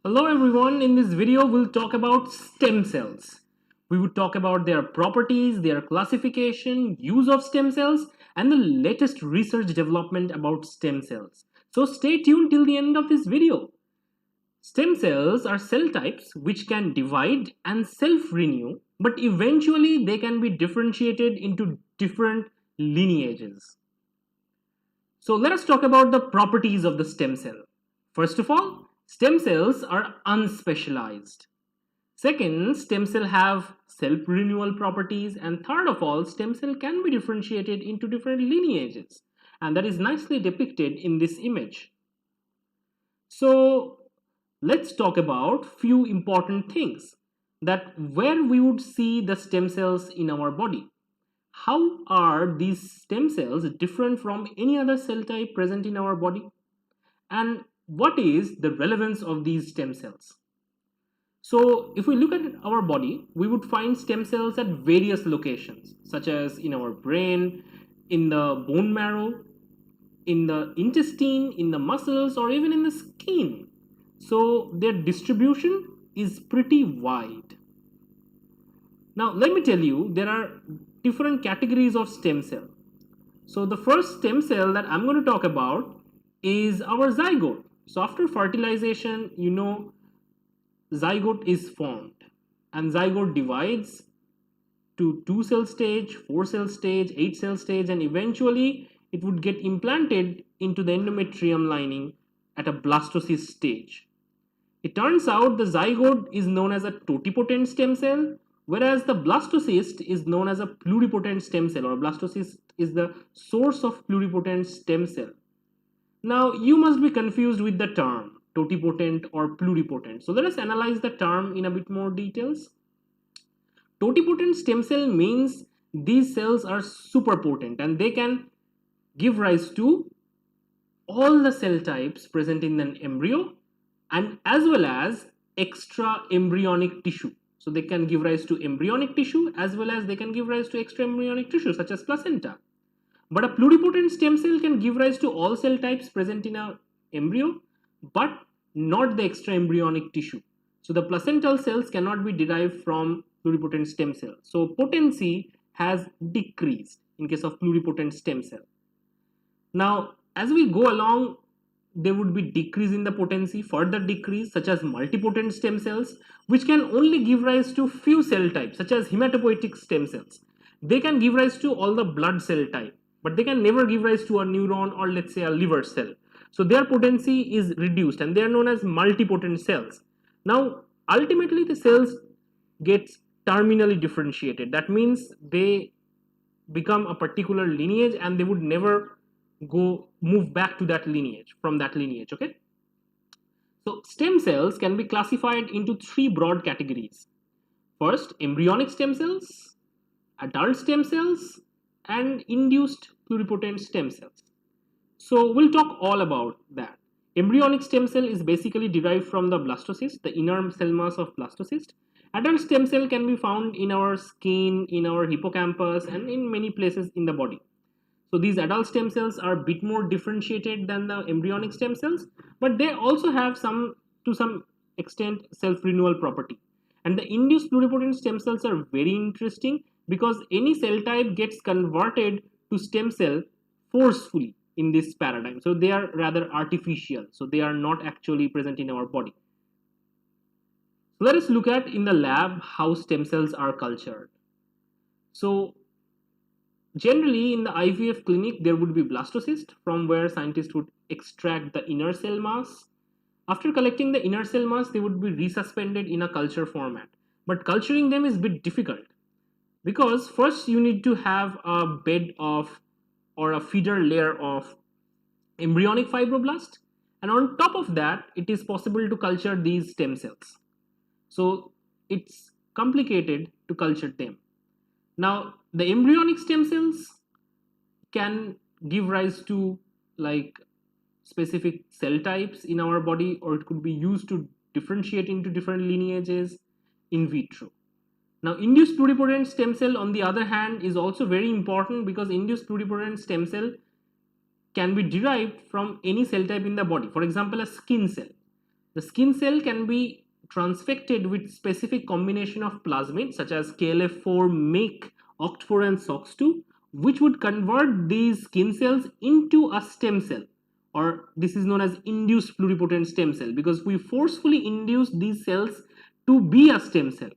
Hello everyone, in this video we'll talk about stem cells. We would talk about their properties, their classification, use of stem cells, and the latest research development about stem cells. So stay tuned till the end of this video. Stem cells are cell types which can divide and self-renew, but eventually they can be differentiated into different lineages. So let us talk about the properties of the stem cell. First of all, stem cells are unspecialized. Second, stem cell have self-renewal properties, and third of all, stem cell can be differentiated into different lineages, and that is nicely depicted in this image. So let's talk about few important things, that where we would see the stem cells in our body. How are these stem cells different from any other cell type present in our body? And what is the relevance of these stem cells? So if we look at our body, we would find stem cells at various locations, such as in our brain, in the bone marrow, in the intestine, in the muscles, or even in the skin. So their distribution is pretty wide. Now let me tell you, there are different categories of stem cell. So the first stem cell that I'm going to talk about is our zygote. So after fertilization, zygote is formed, and zygote divides to 2-cell stage, 4-cell stage, 8-cell stage, and eventually it would get implanted into the endometrium lining at a blastocyst stage. It turns out the zygote is known as a totipotent stem cell, whereas the blastocyst is known as a pluripotent stem cell, or blastocyst is the source of pluripotent stem cell. Now you must be confused with the term totipotent or pluripotent. So let us analyze the term in a bit more details. Totipotent stem cell means these cells are super potent and they can give rise to all the cell types present in an embryo and as well as extra embryonic tissue. So they can give rise to embryonic tissue as well as they can give rise to extra embryonic tissue such as placenta. But a pluripotent stem cell can give rise to all cell types present in an embryo, but not the extra embryonic tissue. So the placental cells cannot be derived from pluripotent stem cell. So potency has decreased in case of pluripotent stem cell. Now, as we go along, there would be decrease in the potency, further decrease, such as multipotent stem cells, which can only give rise to few cell types, such as hematopoietic stem cells. They can give rise to all the blood cell type, but they can never give rise to a neuron or let's say a liver cell. So their potency is reduced and they are known as multipotent cells. Now, ultimately the cells get terminally differentiated. That means they become a particular lineage and they would never move back to that lineage, from that lineage, okay? So stem cells can be classified into three broad categories. First, embryonic stem cells, adult stem cells, and induced pluripotent stem cells. So we'll talk all about that. Embryonic stem cell is basically derived from the blastocyst, the inner cell mass of blastocyst. Adult stem cell can be found in our skin, in our hippocampus, and in many places in the body. So these adult stem cells are a bit more differentiated than the embryonic stem cells, but they also have to some extent self-renewal property. And the induced pluripotent stem cells are very interesting because any cell type gets converted to stem cell forcefully in this paradigm. So they are rather artificial. So they are not actually present in our body. So let us look at in the lab how stem cells are cultured. So generally in the IVF clinic, there would be blastocyst from where scientists would extract the inner cell mass. After collecting the inner cell mass, they would be resuspended in a culture format. But culturing them is a bit difficult because first you need to have a bed of or a feeder layer of embryonic fibroblast, and on top of that it is possible to culture these stem cells. So it's complicated to culture them. Now the embryonic stem cells can give rise to like specific cell types in our body, or it could be used to differentiate into different lineages in vitro. Now induced pluripotent stem cell on the other hand is also very important because induced pluripotent stem cell can be derived from any cell type in the body. For example, a skin cell. The skin cell can be transfected with specific combination of plasmids such as KLF4, MYC, OCT4 and SOX2, which would convert these skin cells into a stem cell, or this is known as induced pluripotent stem cell, because we forcefully induce these cells to be a stem cell.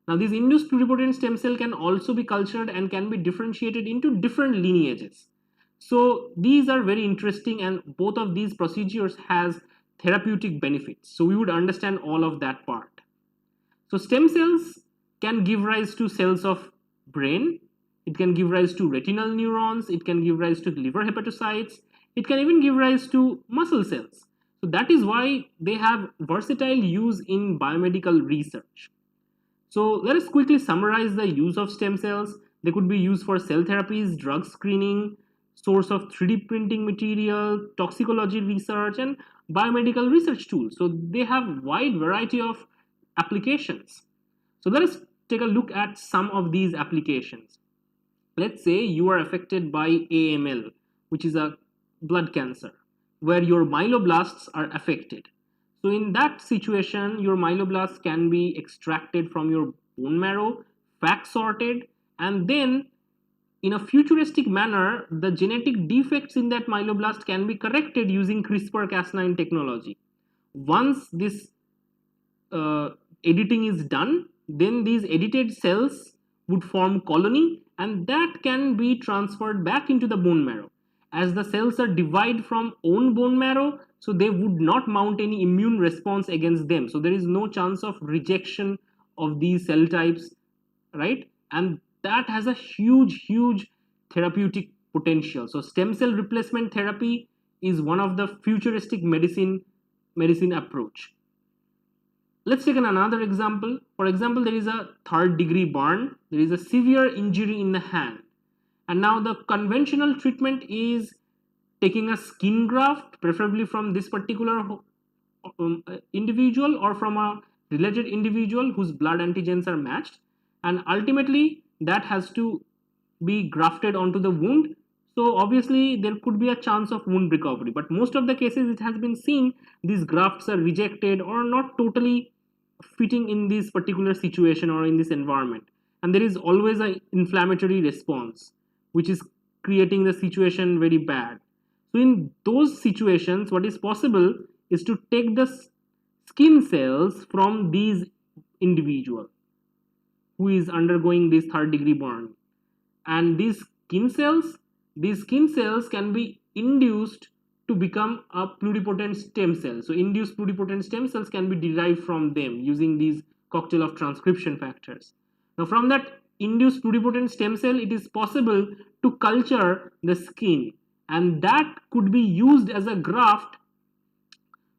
Now these induced pluripotent stem cell can also be cultured and can be differentiated into different lineages. So these are very interesting, and both of these procedures has therapeutic benefits. So we would understand all of that part. So stem cells can give rise to cells of brain, it can give rise to retinal neurons, it can give rise to liver hepatocytes, it can even give rise to muscle cells. So that is why they have versatile use in biomedical research. So let us quickly summarize the use of stem cells. They could be used for cell therapies, drug screening, source of 3D printing material, toxicology research, and biomedical research tools. So they have wide variety of applications. So let us take a look at some of these applications. Let's say you are affected by AML, which is a blood cancer, where your myeloblasts are affected. So in that situation, your myeloblasts can be extracted from your bone marrow, FAC sorted, and then in a futuristic manner, the genetic defects in that myeloblast can be corrected using CRISPR-Cas9 technology. Once this editing is done, then these edited cells would form colony, and that can be transferred back into the bone marrow. As the cells are divided from own bone marrow, so they would not mount any immune response against them. So there is no chance of rejection of these cell types, right? And that has a huge therapeutic potential. So stem cell replacement therapy is one of the futuristic medicine approach. Let's take another example. For example, there is a third-degree burn. There is a severe injury in the hand. And now the conventional treatment is taking a skin graft, preferably from this particular individual or from a related individual whose blood antigens are matched. And ultimately, that has to be grafted onto the wound. So obviously, there could be a chance of wound recovery. But most of the cases, it has been seen, these grafts are rejected or not totally fitting in this particular situation or in this environment. And there is always an inflammatory response, which is creating the situation very bad. So in those situations, what is possible is to take the skin cells from these individual who is undergoing this third-degree burn, and these skin cells can be induced to become a pluripotent stem cell. So induced pluripotent stem cells can be derived from them using these cocktail of transcription factors. Now from that induced pluripotent stem cell, it is possible to culture the skin, and that could be used as a graft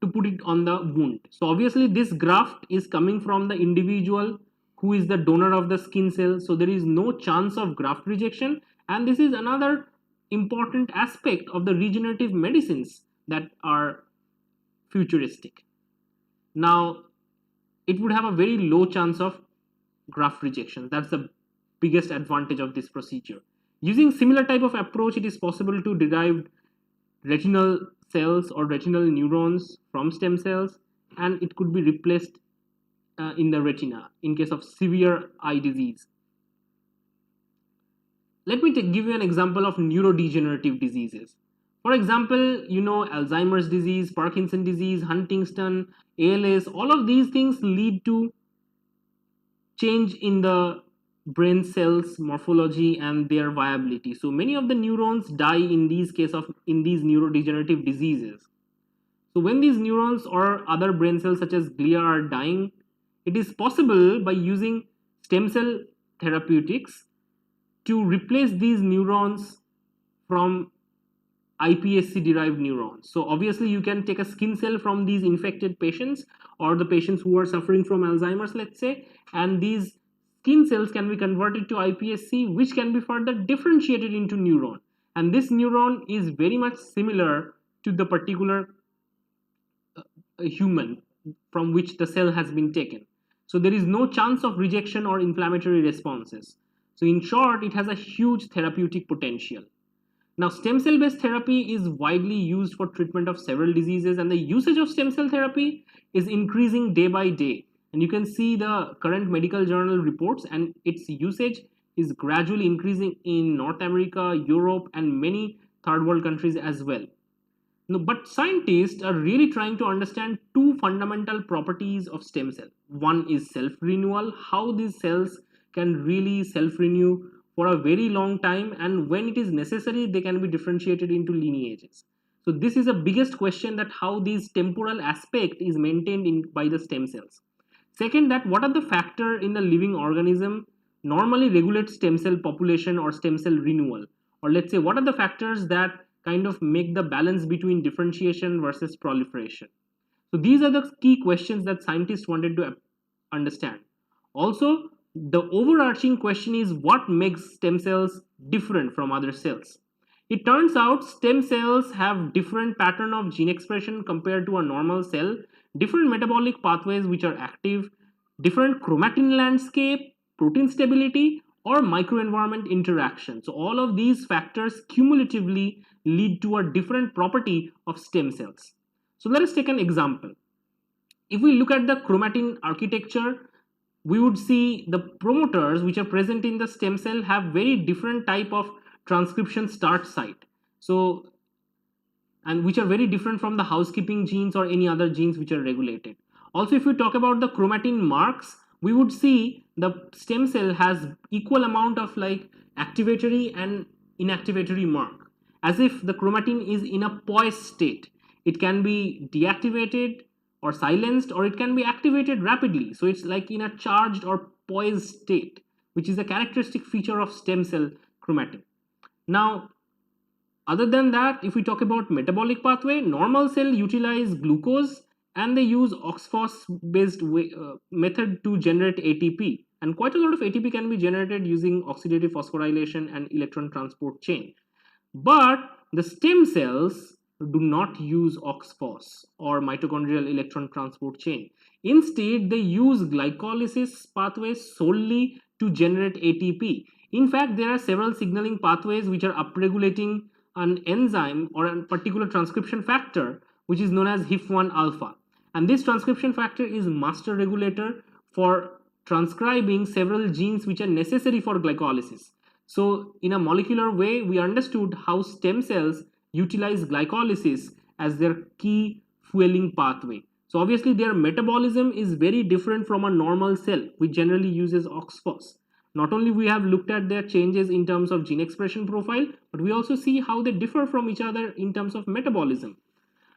to put it on the wound. So obviously this graft is coming from the individual who is the donor of the skin cell, so there is no chance of graft rejection, and this is another important aspect of the regenerative medicines that are futuristic. Now it would have a very low chance of graft rejection. That's the biggest advantage of this procedure. Using similar type of approach, it is possible to derive retinal cells or retinal neurons from stem cells, and it could be replaced in the retina in case of severe eye disease. Let me give you an example of neurodegenerative diseases. For example, you know, Alzheimer's disease, Parkinson disease, Huntington, ALS, all of these things lead to change in the brain cells morphology and their viability. So many of the neurons die in these neurodegenerative diseases. So when these neurons or other brain cells such as glia are dying, it is possible by using stem cell therapeutics to replace these neurons from iPSC derived neurons. So obviously you can take a skin cell from these infected patients or the patients who are suffering from Alzheimer's, let's say, and these skin cells can be converted to iPSC, which can be further differentiated into neuron. And this neuron is very much similar to the particular human from which the cell has been taken. So there is no chance of rejection or inflammatory responses. So in short, it has a huge therapeutic potential. Now, stem cell based therapy is widely used for treatment of several diseases, and the usage of stem cell therapy is increasing day by day. And you can see the current medical journal reports, and its usage is gradually increasing in North America, Europe, and many third world countries as well. No, but scientists are really trying to understand two fundamental properties of stem cell. One is self renewal, how these cells can really self renew for a very long time, and when it is necessary, they can be differentiated into lineages. So, this is the biggest question, that how this temporal aspect is maintained by the stem cells. Second, that what are the factors in the living organism normally regulate stem cell population or stem cell renewal? Or let's say, what are the factors that kind of make the balance between differentiation versus proliferation? So these are the key questions that scientists wanted to understand. Also, the overarching question is, what makes stem cells different from other cells? It turns out stem cells have different pattern of gene expression compared to a normal cell, different metabolic pathways which are active, different chromatin landscape, protein stability, or microenvironment interaction. So all of these factors cumulatively lead to a different property of stem cells. So let us take an example. If we look at the chromatin architecture, we would see the promoters which are present in the stem cell have very different type of transcription start site. So, and which are very different from the housekeeping genes or any other genes which are regulated. Also, if we talk about the chromatin marks, we would see the stem cell has equal amount of like activatory and inactivatory mark, as if the chromatin is in a poised state. It can be deactivated or silenced, or it can be activated rapidly. So it's like in a charged or poised state, which is a characteristic feature of stem cell chromatin. Now, other than that, if we talk about metabolic pathway, normal cell utilize glucose and they use OXPHOS based method to generate ATP, and quite a lot of ATP can be generated using oxidative phosphorylation and electron transport chain. But the stem cells do not use OXPHOS or mitochondrial electron transport chain. Instead, they use glycolysis pathways solely to generate ATP. In fact, there are several signaling pathways which are upregulating an enzyme or a particular transcription factor which is known as HIF1 alpha. And this transcription factor is master regulator for transcribing several genes which are necessary for glycolysis. So in a molecular way, we understood how stem cells utilize glycolysis as their key fueling pathway. So obviously their metabolism is very different from a normal cell which generally uses OXPHOS. Not only we have looked at their changes in terms of gene expression profile, but we also see how they differ from each other in terms of metabolism.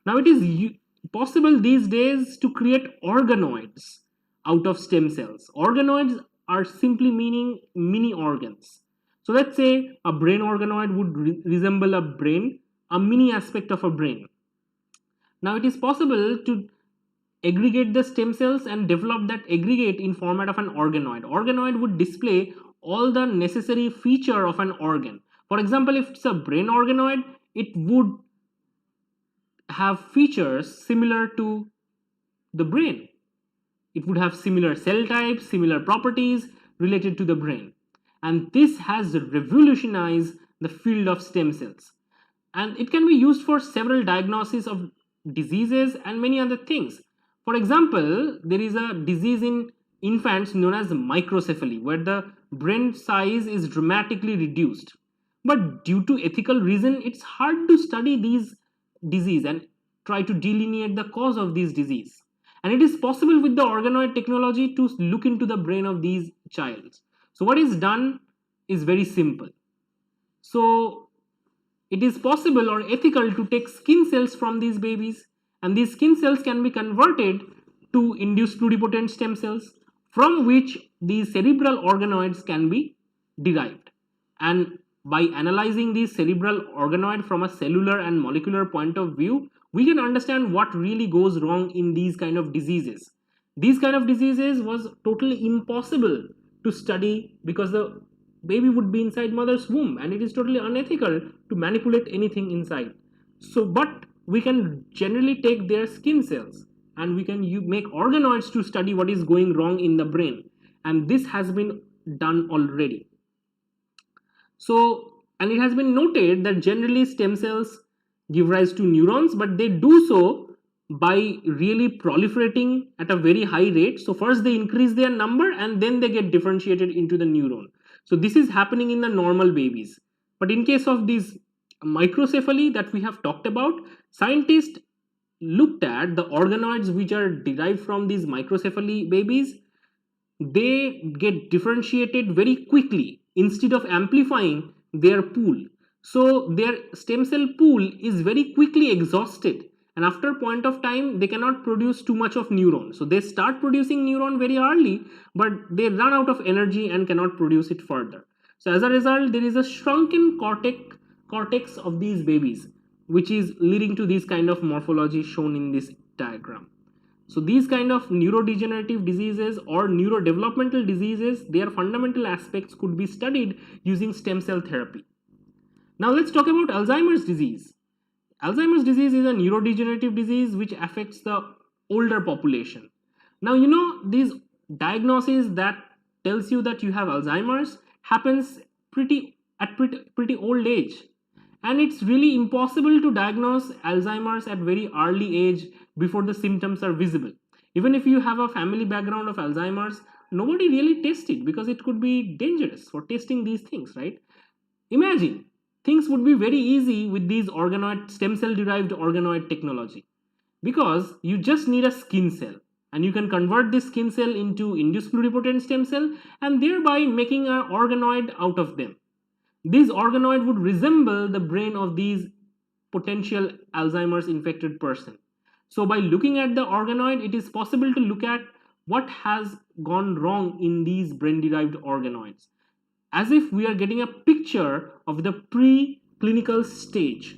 Now it is possible these days to create organoids out of stem cells. Organoids are simply meaning mini organs. So let's say a brain organoid would resemble a brain, a mini aspect of a brain. Now it is possible to aggregate the stem cells and develop that aggregate in format of an organoid. Organoid would display all the necessary feature of an organ. For example, if it's a brain organoid, it would have features similar to the brain. It would have similar cell types, similar properties related to the brain. And this has revolutionized the field of stem cells. And it can be used for several diagnoses of diseases and many other things. For example, there is a disease in infants known as microcephaly, where the brain size is dramatically reduced. But due to ethical reason, it's hard to study these disease and try to delineate the cause of this disease. And it is possible with the organoid technology to look into the brain of these childs. So what is done is very simple. So it is possible or ethical to take skin cells from these babies, and these skin cells can be converted to induced pluripotent stem cells, from which these cerebral organoids can be derived. And by analyzing these cerebral organoid from a cellular and molecular point of view, we can understand what really goes wrong in these kind of diseases. These kind of diseases was totally impossible to study because the baby would be inside mother's womb, and it is totally unethical to manipulate anything inside. So, but we can generally take their skin cells and we can make organoids to study what is going wrong in the brain, and this has been done already. So And it has been noted that generally stem cells give rise to neurons, but they do so by really proliferating at a very high rate. So first they increase their number and then they get differentiated into the neuron. So this is happening in the normal babies. But in case of these microcephaly that we have talked about, scientists looked at the organoids which are derived from these microcephaly babies. They get differentiated very quickly instead of amplifying their pool. So their stem cell pool is very quickly exhausted, and after a point of time they cannot produce too much of neuron. So they start producing neuron very early, but they run out of energy and cannot produce it further. So as a result, there is a shrunken cortex of these babies, which is leading to this kind of morphology shown in this diagram. So these kind of neurodegenerative diseases or neurodevelopmental diseases, their fundamental aspects could be studied using stem cell therapy. Now let's talk about Alzheimer's disease. Alzheimer's disease is a neurodegenerative disease which affects the older population. Now these diagnoses that tells you that you have Alzheimer's happens pretty old age, and it's really impossible to diagnose Alzheimer's at very early age before the symptoms are visible. Even if you have a family background of Alzheimer's, nobody really tests it because it could be dangerous for testing these things, right? Imagine things would be very easy with these organoid stem cell derived organoid technology, because you just need a skin cell and you can convert this skin cell into induced pluripotent stem cell and thereby making an organoid out of them. This organoid would resemble the brain of these potential Alzheimer's infected person. So by looking at the organoid, it is possible to look at what has gone wrong in these brain derived organoids, as if we are getting a picture of the preclinical stage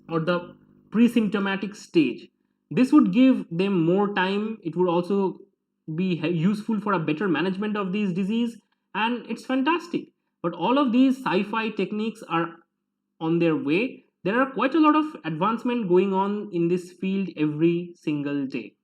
or the pre-symptomatic stage. This would give them more time. It would also be useful for a better management of these disease, and it's fantastic. But all of these sci-fi techniques are on their way. There are quite a lot of advancement going on in this field every single day.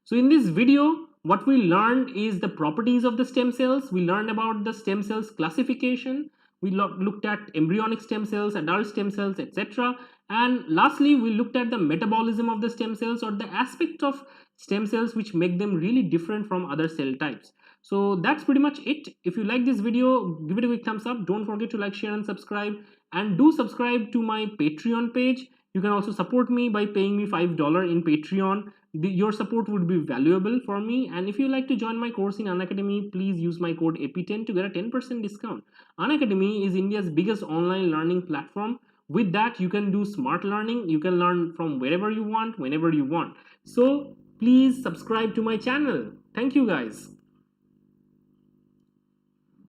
So in this video, what we learned is the properties of the stem cells. We learned about the stem cells classification. We looked at embryonic stem cells, adult stem cells, etc. And lastly, we looked at the metabolism of the stem cells, or the aspect of stem cells which make them really different from other cell types. So that's pretty much it. If you like this video, give it a quick thumbs up. Don't forget to like, share and subscribe. And do subscribe to my Patreon page. You can also support me by paying me $5 in Patreon. Your support would be valuable for me. And if you like to join my course in Unacademy, please use my code AP10 to get a 10% discount. Unacademy is India's biggest online learning platform. With that, you can do smart learning. You can learn from wherever you want, whenever you want. So please subscribe to my channel. Thank you guys.